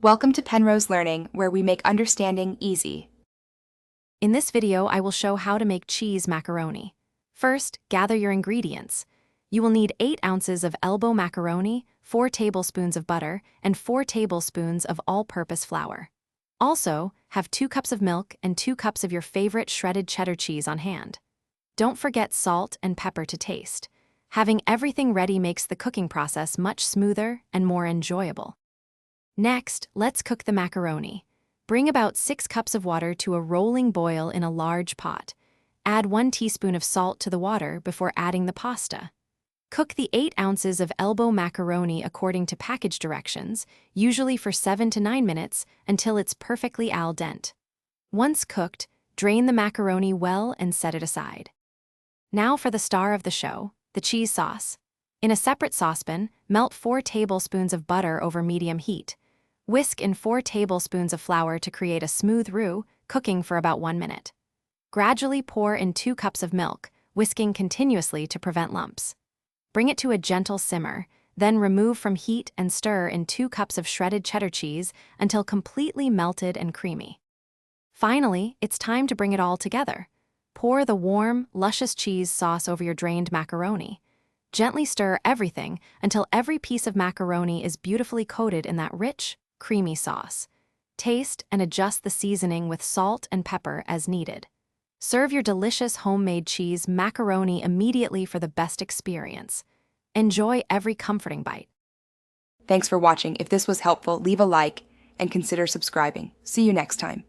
Welcome to Penrose Learning, where we make understanding easy. In this video, I will show how to make cheese macaroni. First, gather your ingredients. You will need 8 ounces of elbow macaroni, 4 tablespoons of butter, and 4 tablespoons of all-purpose flour. Also, have 2 cups of milk and 2 cups of your favorite shredded cheddar cheese on hand. Don't forget salt and pepper to taste. Having everything ready makes the cooking process much smoother and more enjoyable. Next, let's cook the macaroni. Bring about 6 cups of water to a rolling boil in a large pot. Add 1 teaspoon of salt to the water before adding the pasta. Cook the 8 ounces of elbow macaroni according to package directions, usually for 7 to 9 minutes, until it's perfectly al dente. Once cooked, drain the macaroni well and set it aside. Now for the star of the show, the cheese sauce. In a separate saucepan, melt 4 tablespoons of butter over medium heat. Whisk in 4 tablespoons of flour to create a smooth roux, cooking for about 1 minute. Gradually pour in 2 cups of milk, whisking continuously to prevent lumps. Bring it to a gentle simmer, then remove from heat and stir in 2 cups of shredded cheddar cheese until completely melted and creamy. Finally, it's time to bring it all together. Pour the warm, luscious cheese sauce over your drained macaroni. Gently stir everything until every piece of macaroni is beautifully coated in that rich, creamy sauce. Taste and adjust the seasoning with salt and pepper as needed. Serve your delicious homemade cheese macaroni immediately for the best experience. Enjoy every comforting bite. Thanks for watching. If this was helpful, leave a like and consider subscribing. See you next time.